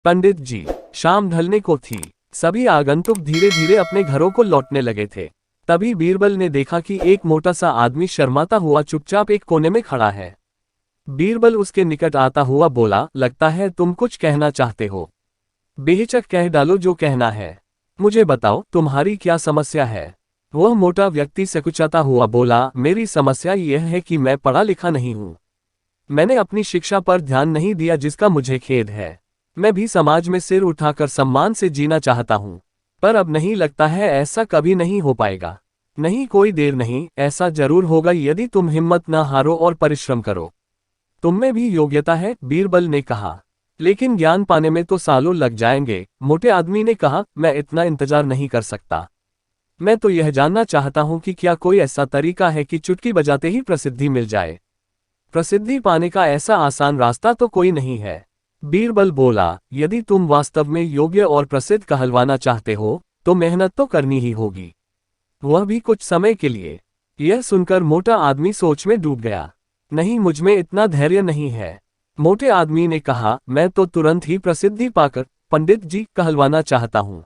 पंडित जी। शाम ढलने को थी। सभी आगंतुक धीरे धीरे अपने घरों को लौटने लगे थे। तभी बीरबल ने देखा कि एक मोटा सा आदमी शर्माता हुआ चुपचाप एक कोने में खड़ा है। बीरबल उसके निकट आता हुआ बोला, लगता है तुम कुछ कहना चाहते हो। बेहिचक कह डालो जो कहना है। मुझे बताओ तुम्हारी क्या समस्या है। वह मोटा व्यक्ति सकुचाता हुआ बोला, मेरी समस्या यह है कि मैं पढ़ा लिखा नहीं हूँ। मैंने अपनी शिक्षा पर ध्यान नहीं दिया जिसका मुझे खेद है। मैं भी समाज में सिर उठाकर सम्मान से जीना चाहता हूँ, पर अब नहीं लगता है ऐसा कभी नहीं हो पाएगा। नहीं, कोई देर नहीं, ऐसा जरूर होगा यदि तुम हिम्मत न हारो और परिश्रम करो। तुम में भी योग्यता है, बीरबल ने कहा, लेकिन ज्ञान पाने में तो सालों लग जाएंगे। मोटे आदमी ने कहा, मैं इतना इंतजार नहीं कर सकता। मैं तो यह जानना चाहता हूं कि क्या कोई ऐसा तरीका है कि चुटकी बजाते ही प्रसिद्धि मिल जाए। प्रसिद्धि पाने का ऐसा आसान रास्ता तो कोई नहीं है। बीरबल बोला, यदि तुम वास्तव में योग्य और प्रसिद्ध कहलवाना चाहते हो तो मेहनत तो करनी ही होगी, वह भी कुछ समय के लिए। यह सुनकर मोटा आदमी सोच में डूब गया। नहीं, मुझमें इतना धैर्य नहीं है। मोटे आदमी ने कहा, मैं तो तुरंत ही प्रसिद्धि पाकर पंडित जी कहलवाना चाहता हूँ।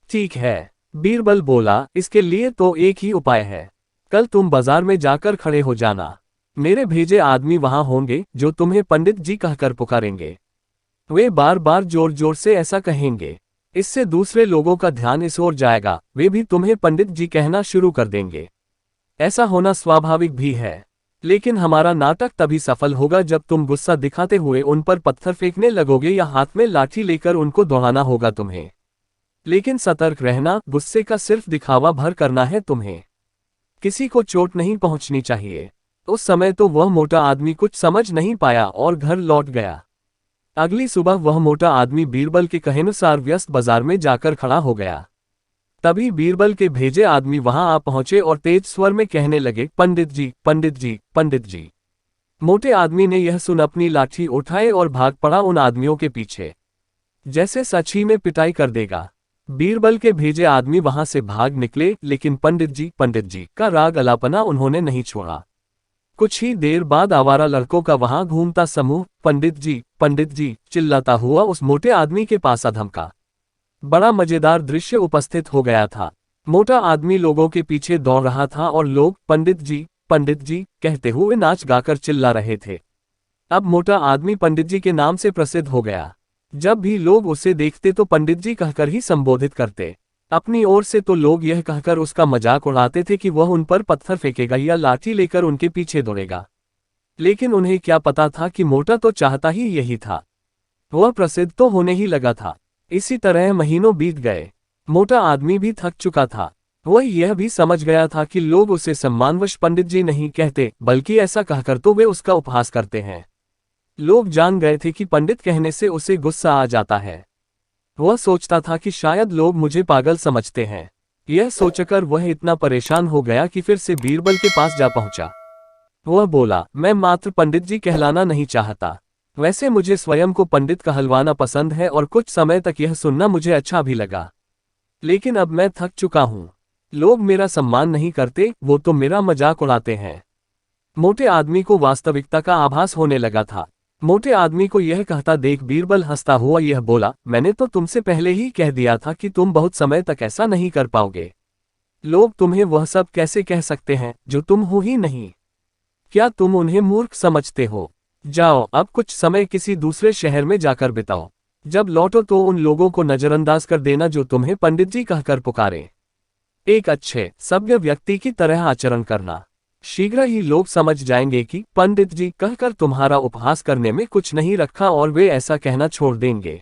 ठीक है, बीरबल बोला, इसके लिए तो एक ही उपाय है। कल तुम बाजार में जाकर खड़े हो जाना। मेरे भेजे आदमी वहां होंगे जो तुम्हें पंडित जी कहकर पुकारेंगे। वे बार बार जोर जोर से ऐसा कहेंगे। इससे दूसरे लोगों का ध्यान इस ओर जाएगा, वे भी तुम्हें पंडित जी कहना शुरू कर देंगे। ऐसा होना स्वाभाविक भी है, लेकिन हमारा नाटक तभी सफल होगा जब तुम गुस्सा दिखाते हुए उन पर पत्थर फेंकने लगोगे या हाथ में लाठी लेकर उनको दौड़ाना होगा तुम्हें। लेकिन सतर्क रहना, गुस्से का सिर्फ दिखावा भर करना है तुम्हें। किसी को चोट नहीं पहुंचनी चाहिए। उस समय तो वह मोटा आदमी कुछ समझ नहीं पाया और घर लौट गया। अगली सुबह वह मोटा आदमी बीरबल के कहेनुसार व्यस्त बाजार में जाकर खड़ा हो गया। तभी बीरबल के भेजे आदमी वहां आ पहुंचे और तेज स्वर में कहने लगे, पंडित जी, पंडित जी, पंडित जी। मोटे आदमी ने यह सुन अपनी लाठी उठाए और भाग पड़ा उन आदमियों के पीछे, जैसे सच ही में पिटाई कर देगा। बीरबल के भेजे आदमी वहां से भाग निकले, लेकिन पंडित जी का राग अलापना उन्होंने नहीं छोड़ा। कुछ ही देर बाद आवारा लड़कों का वहां घूमता समूह पंडित जी चिल्लाता हुआ उस मोटे आदमी के पास आ धमका। बड़ा मजेदार दृश्य उपस्थित हो गया था। मोटा आदमी लोगों के पीछे दौड़ रहा था और लोग पंडित जी कहते हुए नाच गाकर चिल्ला रहे थे। अब मोटा आदमी पंडित जी के नाम से प्रसिद्ध हो गया। जब भी लोग उसे देखते तो पंडित जी कहकर ही संबोधित करते। अपनी ओर से तो लोग यह कहकर उसका मजाक उड़ाते थे कि वह उन पर पत्थर फेंकेगा या लाठी लेकर उनके पीछे दौड़ेगा। लेकिन उन्हें क्या पता था कि मोटा तो चाहता ही यही था। वह प्रसिद्ध तो होने ही लगा था। इसी तरह महीनों बीत गए। मोटा आदमी भी थक चुका था। वह यह भी समझ गया था कि लोग उसे सम्मानवश पंडित जी नहीं कहते, बल्कि ऐसा कहकर तो वे उसका उपहास करते हैं। लोग जान गए थे कि पंडित कहने से उसे गुस्सा आ जाता है। वह सोचता था कि शायद लोग मुझे पागल समझते हैं। यह सोचकर वह इतना परेशान हो गया कि फिर से बीरबल के पास जा पहुंचा। वह बोला, मैं मात्र पंडित जी कहलाना नहीं चाहता। वैसे मुझे स्वयं को पंडित कहलवाना पसंद है और कुछ समय तक यह सुनना मुझे अच्छा भी लगा। लेकिन अब मैं थक चुका हूं। लोग मेरा सम्मान नहीं करते, वो तो मेरा मजाक उड़ाते हैं। मोटे आदमी को वास्तविकता का आभास होने लगा था। मोटे आदमी को यह कहता देख बीरबल हंसता हुआ यह बोला, मैंने तो तुमसे पहले ही कह दिया था कि तुम बहुत समय तक ऐसा नहीं कर पाओगे। लोग तुम्हें वह सब कैसे कह सकते हैं जो तुम हो ही नहीं। क्या तुम उन्हें मूर्ख समझते हो? जाओ, अब कुछ समय किसी दूसरे शहर में जाकर बिताओ। जब लौटो तो उन लोगों को नजरअंदाज कर देना जो तुम्हें पंडित जी कहकर पुकारे। एक अच्छे सभ्य व्यक्ति की तरह आचरण करना। शीघ्र ही लोग समझ जाएंगे कि पंडित जी कहकर तुम्हारा उपहास करने में कुछ नहीं रखा और वे ऐसा कहना छोड़ देंगे।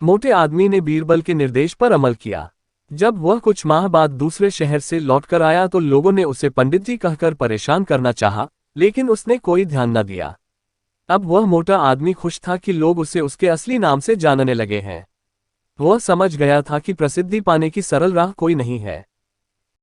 मोटे आदमी ने बीरबल के निर्देश पर अमल किया। जब वह कुछ माह बाद दूसरे शहर से लौटकर आया तो लोगों ने उसे पंडित जी कहकर परेशान करना चाहा, लेकिन उसने कोई ध्यान न दिया। अब वह मोटा आदमी खुश था कि लोग उसे उसके असली नाम से जानने लगे हैं। वह समझ गया था कि प्रसिद्धि पाने की सरल राह कोई नहीं है।